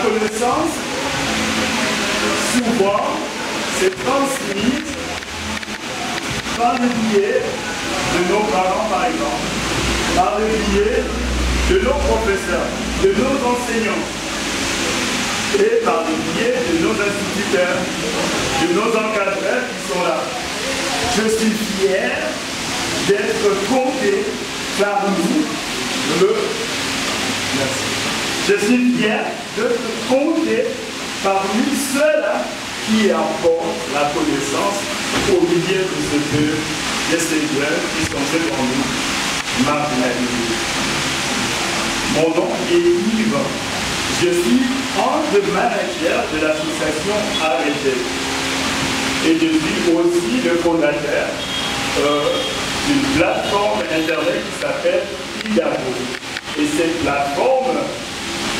connaissance, souvent, c'est transmise par le biais de nos parents, par exemple, par le biais de nos professeurs, de nos enseignants, et par le biais de nos instituteurs, de nos encadreurs qui sont là. Je suis fier d'être compté parmi Je suis fier d'être compté parmi ceux-là qui apportent la connaissance au milieu de ce que les seigneurs qui sont devant nous marginalisés. Mon nom est Yves. Je suis un des managers de l'association ARETEC. Et je suis aussi le fondateur d'une plateforme internet qui s'appelle IDAGO. Et cette plateforme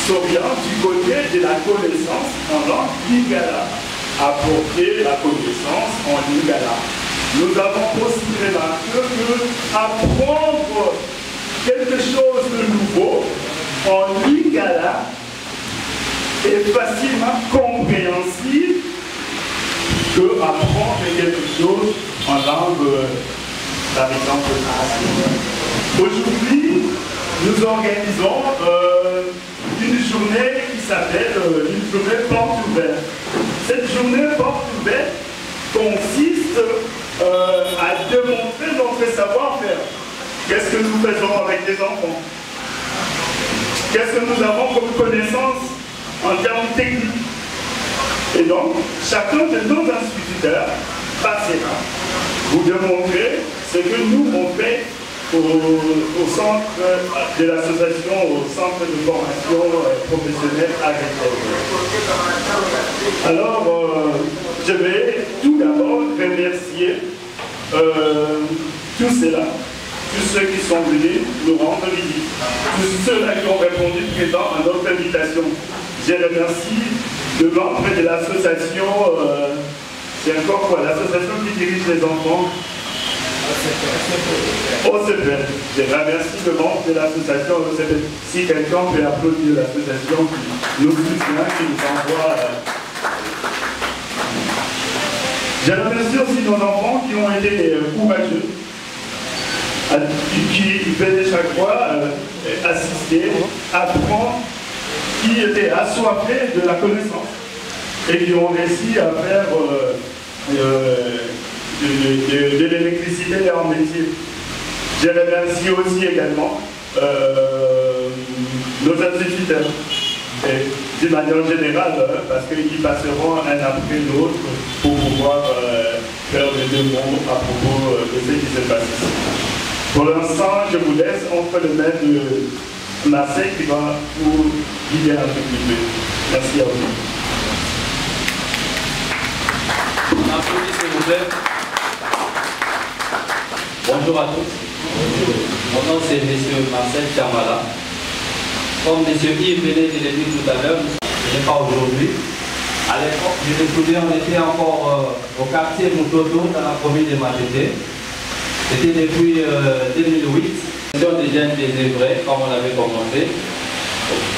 s'oriente du côté de la connaissance en langue lingala, apporter la connaissance en lingala. Nous avons aussi remarqué que apprendre quelque chose de nouveau en lingala est facilement compréhensible que apprendre quelque chose en langue, par exemple, asiatique. Aujourd'hui, nous organisons une journée qui s'appelle une journée porte ouverte. Cette journée porte ouverte consiste à démontrer notre savoir-faire. Qu'est-ce que nous faisons avec les enfants? Qu'est-ce que nous avons comme connaissance en termes techniques? Et donc, chacun de nos instituteurs passera vous démontrer ce que nous on fait au centre de l'association, au centre de formation professionnelle agricole. Alors, je vais tout d'abord remercier tous ceux-là, tous ceux qui sont venus nous rendre visite, tous ceux-là qui ont répondu présent à notre invitation. Je remercie le membre de l'association, c'est encore quoi, l'association qui dirige les enfants. OCPEL. Je remercie le membre de l'association OCPEL. Si quelqu'un peut applaudir l'association qui nous soutient, qui nous envoie. Je remercie aussi nos enfants qui ont été courageux, qui venaient chaque fois assister, apprendre, qui étaient assoiffés de la connaissance et qui ont réussi à faire de l'électricité leur métier. Je remercie aussi également nos instituteurs, et d'une manière générale, parce qu'ils passeront un après l'autre pour pouvoir faire des demandes à propos de ce qui se passe ici. Pour l'instant, je vous laisse entre les mains de Marseille qui va vous guider un peu plus. Merci à vous. Bonjour à tous. Mon nom c'est M. Marcel Chamala. Comme M. Yves venait de le dire tout à l'heure, je n'ai pas aujourd'hui. À l'époque, je me souviens, on était encore au quartier Moutoto dans la commune de Matete. C'était depuis 2008. Des jeunes désœuvrés, comme on avait commencé.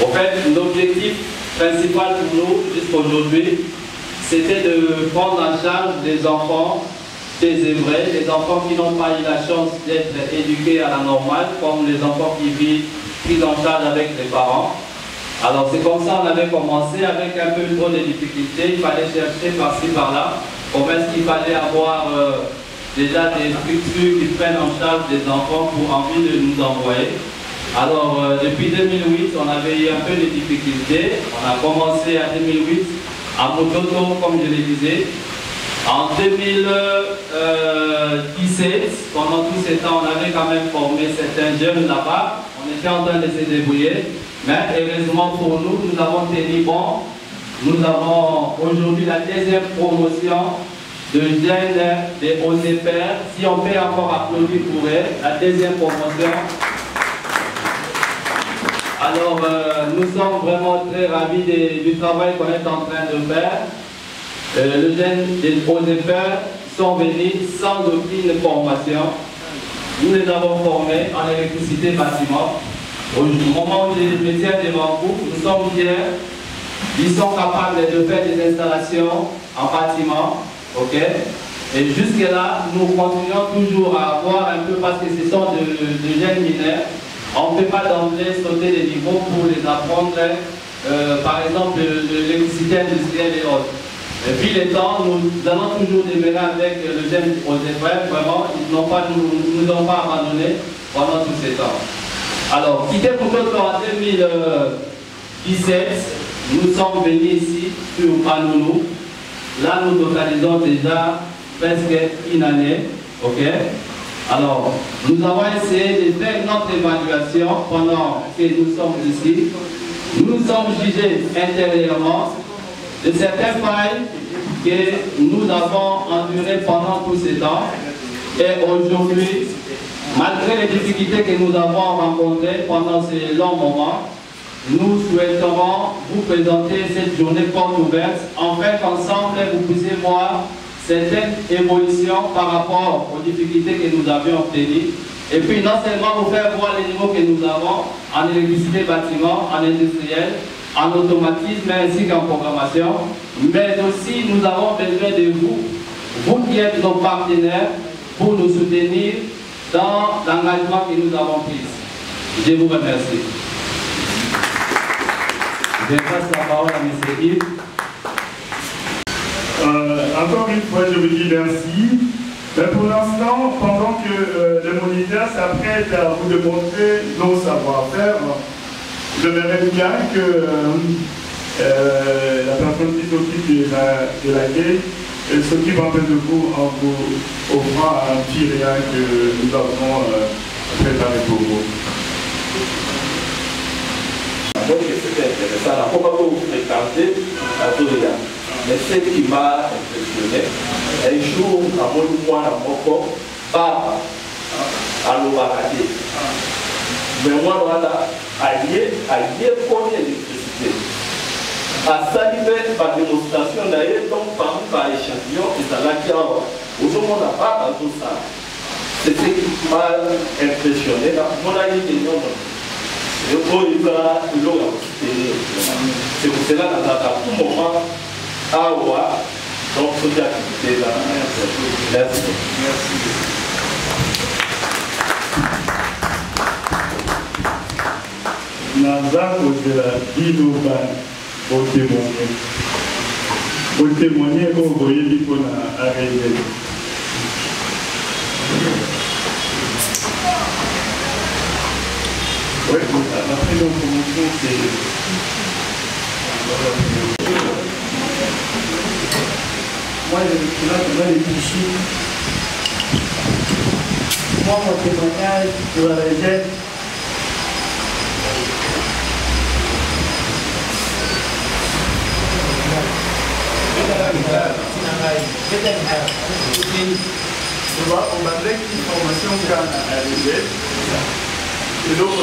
En fait, l'objectif principal pour nous, jusqu'à aujourd'hui, c'était de prendre en charge les enfants désœuvrés, les enfants qui n'ont pas eu la chance d'être éduqués à la normale, comme les enfants qui vivent pris en charge avec les parents. Alors c'est comme ça qu'on avait commencé avec un peu trop de difficultés. Il fallait chercher par-ci par-là comment est-ce qu'il fallait avoir déjà des structures qui prennent en charge des enfants pour envie de nous envoyer. Alors depuis 2008, on avait eu un peu de difficultés. On a commencé en 2008 à Mototo, comme je le disais. En 2017, pendant tous ces temps, on avait quand même formé certains jeunes là-bas. On était en train de se débrouiller. Mais heureusement pour nous, nous avons tenu bon. Nous avons aujourd'hui la deuxième promotion de jeunes des OCPER. Si on peut encore applaudir pour eux, la deuxième promotion. Alors, nous sommes vraiment très ravis du travail qu'on est en train de faire. Les jeunes des OCPER sont venus sans aucune formation. Nous les avons formés en électricité bâtiment. Au moment où je me tiens devant vous, nous sommes fiers Ils sont capables de faire des installations en bâtiment, ok? Et jusque-là, nous continuons toujours à avoir un peu, parce que ce sont de jeunes mineurs, on ne peut pas d'emblée sauter les niveaux pour les apprendre, par exemple, l'électricité industrielle et autres. Et puis les temps, nous allons toujours demeurer avec le jeune Osefrère, vraiment, ils n'ont pas, nous n'ont pas abandonné pendant tous ces temps. Alors, quitté Koutoto en 2017, nous sommes venus ici sur Anounou. Là, nous totalisons déjà presque une année, ok? Alors, nous avons essayé de faire notre évaluation pendant que nous sommes ici. Nous sommes jugés intérieurement de certaines failles que nous avons endurées pendant tous ces temps. Et aujourd'hui, malgré les difficultés que nous avons rencontrées pendant ces longs moments, nous souhaiterons vous présenter cette journée porte ouverte, afin qu'ensemble vous puissiez voir certaines évolutions par rapport aux difficultés que nous avions obtenues. Et puis non seulement vous faire voir les niveaux que nous avons en électricité bâtiment, en industriel, en automatisme ainsi qu'en programmation, mais aussi nous avons besoin de vous, vous qui êtes nos partenaires, pour nous soutenir dans l'engagement que nous avons pris. Je vous remercie. Je passe la parole à M. Yves. Encore une fois, je vous dis merci. Mais pour l'instant, pendant que les moniteurs s'apprêtent à vous démontrer nos savoir-faire, j'aimerais bien que la personne qui s'occupe de l'accueil s'occupe un peu de vous en vous offrant un petit rien que nous avons préparé pour vous. Donc c'était intéressant, la fois que vous fréquentez la Toria. Mais ce qui m'a impressionné, un jour, à mon mois, à mon corps, pas à l'Obarate. Mais moi, voilà, allié pour l'électricité. À saliver par démonstration d'ailleurs, donc par échantillon, et ça l'a dit, aujourd'hui on n'a pas dans tout ça. C'est ce qui m'a impressionné. Mon ami est non. Et pour il va toujours c'est pour cela qu'on a à tout moment à voir donc toute activité là. Merci. Naza Kozela Biloba au témoigner. Au témoigner, vous voyez l'icône à arriver. Oui, après donc commençons, c'est... Moi, je vais les fichiers. Moi, mon témoignage pour la réserve. On va avec une formation quand à réserve. Et donc,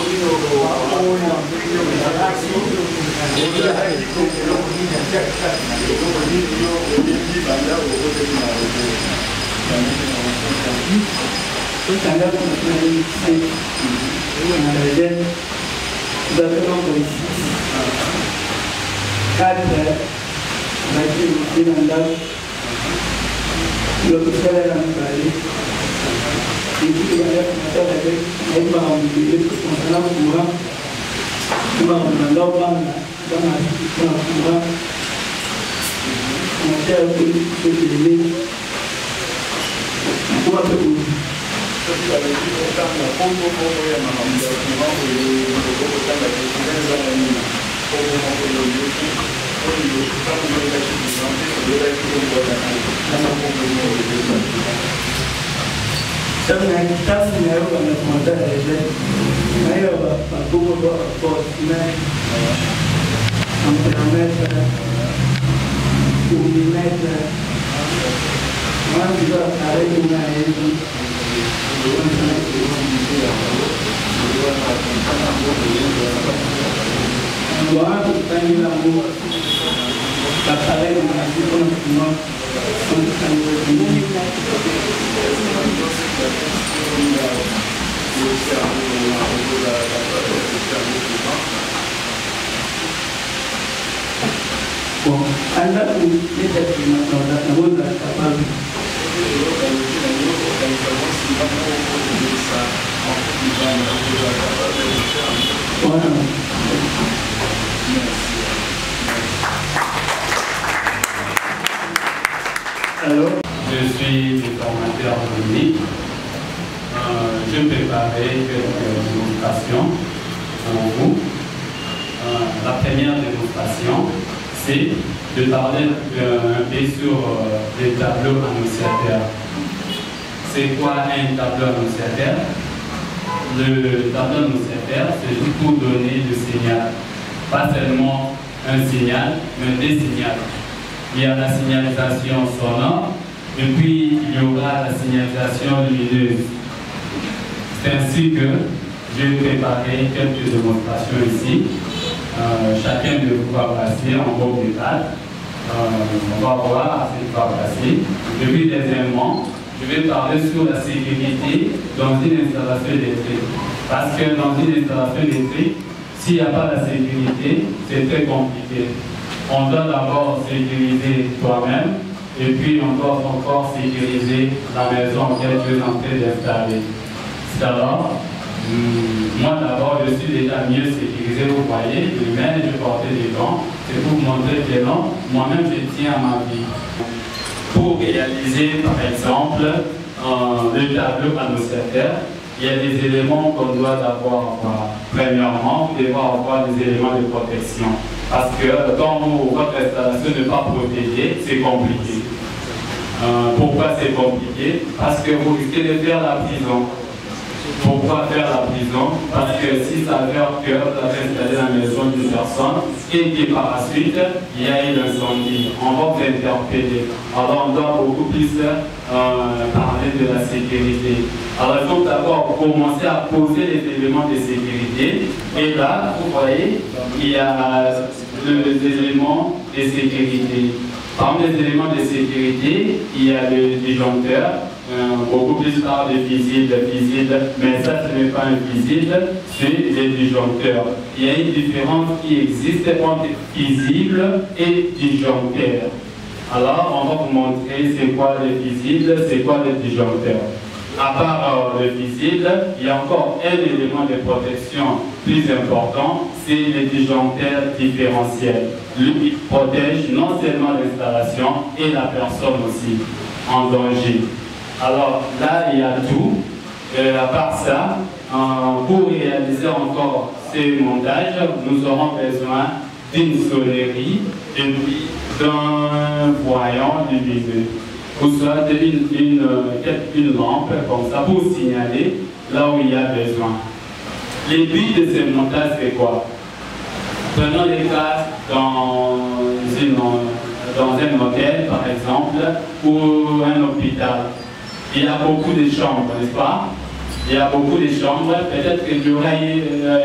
Bon, anda kita terima kasih namun kapal. Alors, je suis le formateur Dominique. Je préparais quelques démonstrations pour vous. La première démonstration, c'est de parler un peu sur les tableaux annonciateurs. C'est quoi un tableau annonciateur? Le tableau annonciateur, c'est juste pour donner le signal. Pas seulement un signal, mais des signaux. Il y a la signalisation sonore, et puis il y aura la signalisation lumineuse. C'est ainsi que j'ai préparé quelques démonstrations ici. Chacun de vous va passer en gros détail. On va voir ce qu'il va passer. Et puis deuxièmement, je vais parler sur la sécurité dans une installation électrique. Parce que dans une installation électrique, s'il n'y a pas la sécurité, c'est très compliqué. On doit d'abord sécuriser toi-même et puis on doit encore sécuriser la maison auquel tu es en train d'installer. Alors, moi d'abord, je suis déjà mieux sécurisé, vous voyez, lui-même je portais des gants, c'est pour vous montrer que non, moi-même je tiens à ma vie. Pour réaliser par exemple le tableau annonciateur, il y a des éléments qu'on doit d'abord avoir. Premièrement, vous devez avoir des éléments de protection. Parce que quand votre installation n'est pas protégée, c'est compliqué. Pourquoi c'est compliqué? Parce que vous risquez de faire la prison. Pourquoi faire la prison? Parce que si ça s'avère que vous avez installé la maison d'une personne et que par la suite, il y a eu l'incendie, on va vous interpeller. Alors on doit beaucoup plus parler de la sécurité. Alors il faut d'abord commencer à poser les éléments de sécurité. Et là, vous voyez, il y a des éléments de sécurité. Parmi les éléments de sécurité, il y a le disjoncteur. Beaucoup plus tard de visible, mais ça ce n'est pas un visible, c'est les disjoncteurs. Il y a une différence qui existe entre visible et disjoncteur. Alors on va vous montrer c'est quoi le visible, c'est quoi le disjoncteur. À part le visible, il y a encore un élément de protection plus important, c'est le disjoncteur différentiel. Lui protège non seulement l'installation et la personne aussi en danger. Alors là, il y a tout. À part ça, pour réaliser encore ces montages, nous aurons besoin d'une sonnerie et puis d'un voyant lumineux. Ou soit une lampe comme ça pour signaler là où il y a besoin. Les buts de ces montages, c'est quoi? Prenons les cas dans un hôtel, par exemple, ou un hôpital. Il y a beaucoup de chambres, n'est-ce pas? Il y a beaucoup de chambres. Peut-être qu'il y aura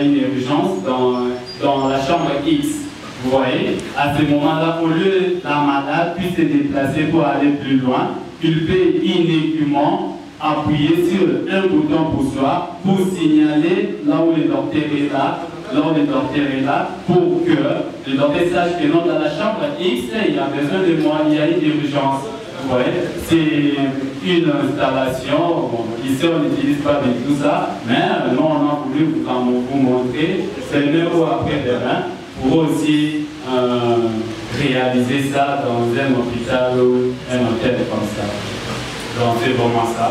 une urgence dans la chambre X. Vous voyez? À ce moment-là, au lieu que la malade puisse se déplacer pour aller plus loin, il peut uniquement appuyer sur un bouton poussoir pour signaler là où le docteur est là, pour que le docteur sache que non, dans la chambre X, il y a besoin de moi, il y a une urgence. Ouais, c'est une installation, bon, ici on n'utilise pas de tout ça, mais nous on a voulu vous montrer, c'est mieux ou après-demain, pour aussi réaliser ça dans un hôpital ou un hôtel comme ça. Donc c'est vraiment ça.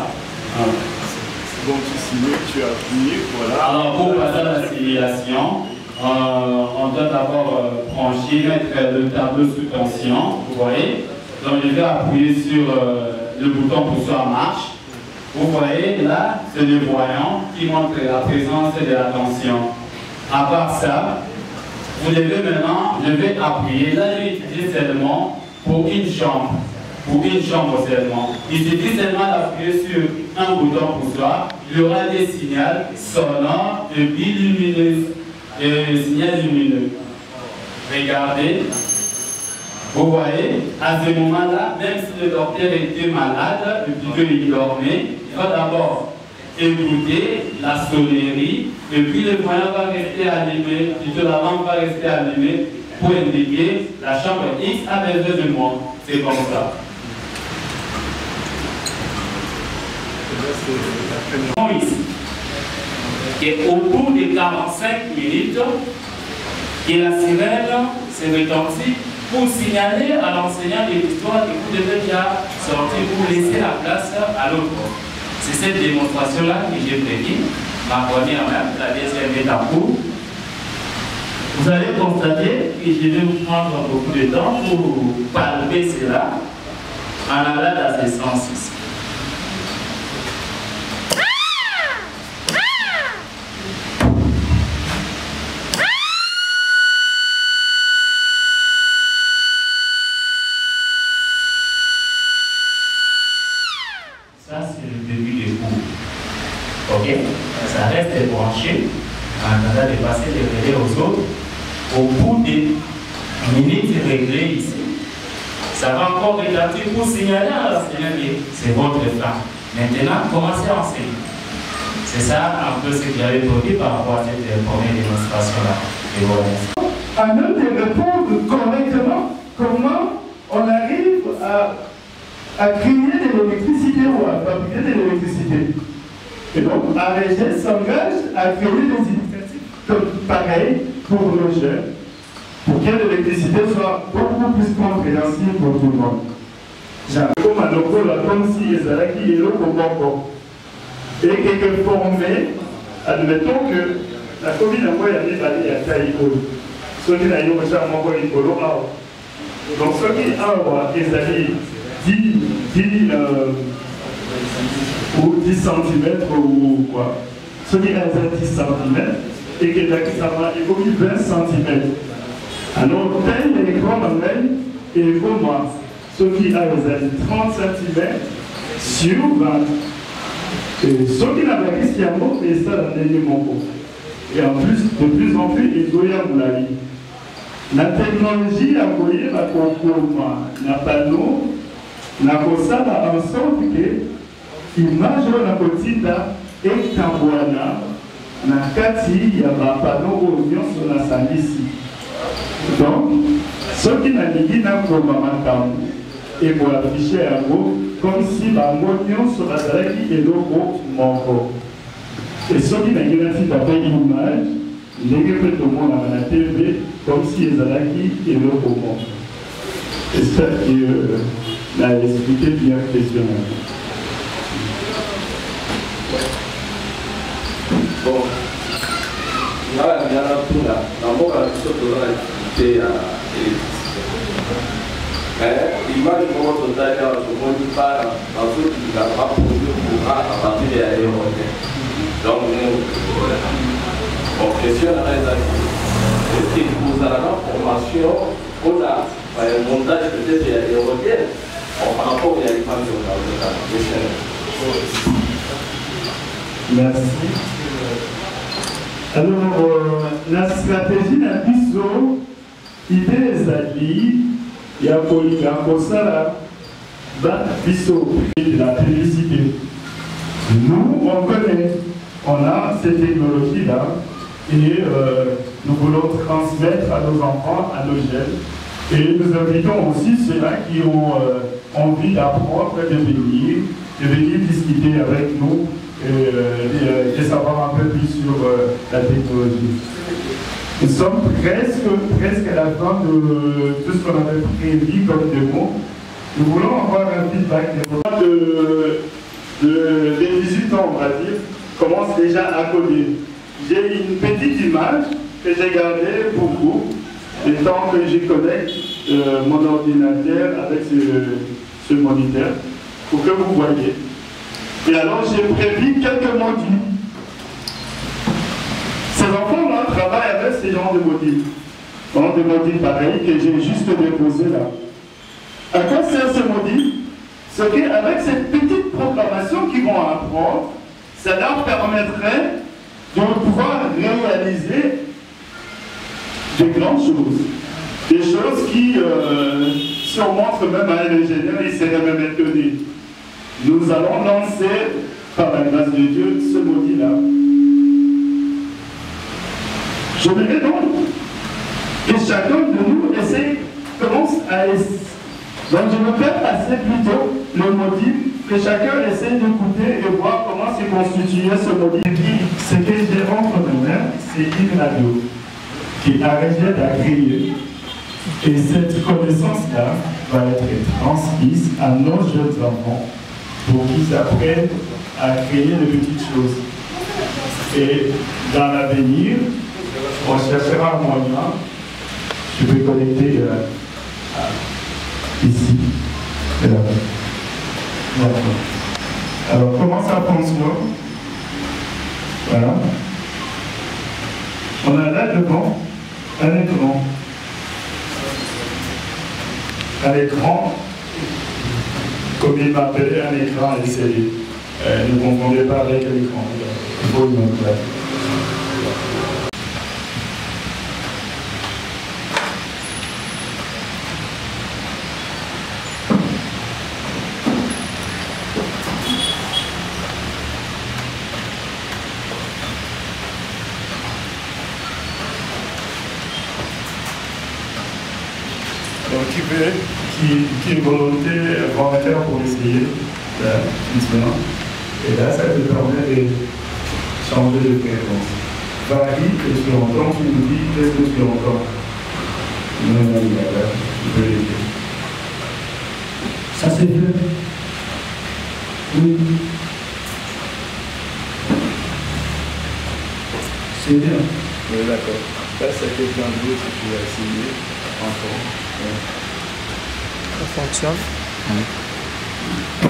Donc tu simules, tu as appuyé, voilà. Alors pour passer à la simulation, on doit d'abord brancher, mettre le tableau sous tension, vous voyez. Donc je vais appuyer sur le bouton pour ça marche. Vous voyez là, c'est le voyant qui montre la présence de la tension. À part ça, vous devez maintenant, je vais appuyer. Là, je vais utiliser seulement pour une chambre. Pour une chambre seulement. Il suffit seulement d'appuyer sur un bouton pour ça. Il y aura des signaux sonores et puis lumineux. Signal lumineux. Regardez. Vous voyez, à ce moment-là, même si le docteur était malade, et puis qu'il dormait, il va d'abord écouter la sonnerie, et puis le voyant va rester allumé, plutôt la lampe va rester allumée pour indiquer la chambre X avait besoin de moi. C'est comme ça. Ici. Et au bout de 45 minutes, et la sirène s'est retentie pour signaler à l'enseignant de l'histoire que vous devez déjà sortir pour laisser la place à l'autre. C'est cette démonstration-là que j'ai prévue, ma première même, la deuxième est en cours. Vous allez constater que je vais vous prendre beaucoup de temps pour palper cela en allant dans ce sens ici. Ça, c'est le début du cours. Ok? Ça reste branché en attendant de passer les relais aux autres. Au bout des minutes réglées ici, ça va encore regarder pour signaler à l'enseignant que c'est votre femme. Maintenant, commencez à enseigner. C'est ça un peu ce que j'avais produit par rapport à cette première démonstration-là. Et voilà. À nous de répondre correctement comment on arrive à créer de l'électricité ou à fabriquer de l'électricité. Et donc, AREGES s'engage à créer des initiatives comme pareil pour nos jeunes, pour que l'électricité soit beaucoup plus compréhensible pour tout le monde. Comme un local, comme si les Alaki et l'autre encore. Et quelques formés, admettons que la commune a voyagé à Taïko. Ceux qui n'ont pas été Nicolo, donc ceux qui ont des années 10 ou 10 cm ou quoi, ceux qui ont 10 cm et que ça va évoluer 20 cm. Alors, tel est grand manuel et comment ceux qui ont 30 cm sur 20. Et ceux qui n'ont pas Christiano, et ça dans les moments. Et en plus, de plus en plus, ils ont la vie. La technologie a voyé la concurrence, la panneau, la cosa en sorte que l'image de la petite est en boana, la kati, il y a un panneau oignon sur la salle ici. Donc, ceux qui n'ont pas de et pour afficher un mot, comme si l'oignon sur la salle qui est l'eau manque. Et ceux qui n'ont pas de image, les gens tout le monde à la TV, comme si les Alaki et l'eau au monde. J'espère que l'a expliqué bien questionnaire. Bon, là, il y a un peu là. D'abord, la question de l'activité à l'électricité. Mais l'image de votre taille, je ne dis pas dans ce qui va pas produire le courant à partir des aéroports. Donc, on questionne la réalisation. Est-ce qu'il vous a la formation aux arts, le montage peut-être des aéroports par rapport à l'expansion de la Merci. Alors, la stratégie d'un biseau, idée Zali, il y a Polygamosala, biseau, de la publicité. Nous, on connaît, on a cette technologie-là et nous voulons transmettre à nos enfants, à nos jeunes. Et nous invitons aussi ceux-là qui ont envie d'apprendre, de venir discuter avec nous et savoir un peu plus sur la technologie. Nous sommes presque à la fin de tout ce qu'on avait prévu comme démo. Nous voulons avoir un feedback des 18 ans, on va dire, commence déjà à coder. J'ai une petite image que j'ai gardée pour vous, le temps que je connecte mon ordinateur avec ce moniteur, pour que vous voyez. Et alors j'ai prévu quelques modules. Ces enfants-là travaillent avec ce genre de modules. Donc des modules pareils que j'ai juste déposés là. À quoi sert ce module? C'est qu'avec cette petite programmation qu'ils vont apprendre, ça leur permettrait de pouvoir réaliser de grandes choses. Des choses qui, si on montre même à un ingénieur, il serait même étonné. Nous allons lancer, par la grâce de Dieu, ce module-là. Je voudrais donc que chacun de nous commence à essayer. Donc je me fais passer plutôt le module, que chacun essaie d'écouter et voir comment se constituait ce module. Ce que j'ai entre mes mains, c'est une radio qui arrivait d'accueillir. Et cette connaissance-là va être transmise à nos jeunes enfants pour qu'ils apprennent à créer de petites choses. Et dans l'avenir, on cherchera un moyen, je vais connecter ici et là. Voilà. Alors, comment ça fonctionne? Voilà. On a là devant un écran. Un écran, comme il m'appelait un écran LCD. Ne confondez pas avec l'écran. Il faut une autre place. Donc, qui est volontaire pour essayer maintenant. Et là, ça te permet de changer de fréquence. Varie que tu entends, tu nous dis qu'est-ce que tu entends. Non, tu peux l'aider. Ça c'est fait. Oui. C'est bien. Oui, d'accord. Là, c'est quelqu'un d'autre que tu vas essayer encore. Ça fonctionne.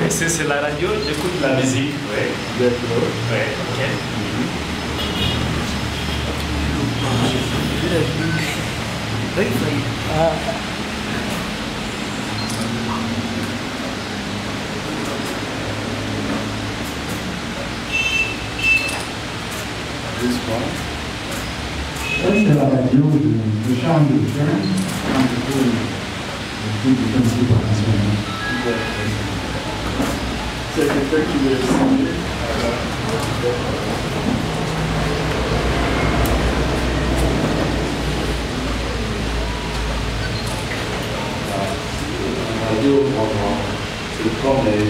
Et c'est la radio, j'écoute la musique. Oui. D'accord. Oui, ok. C'est la radio de Charles de Fer, un peu de principe international. C'est quelqu'un qui veut essayer. Radio, c'est comme les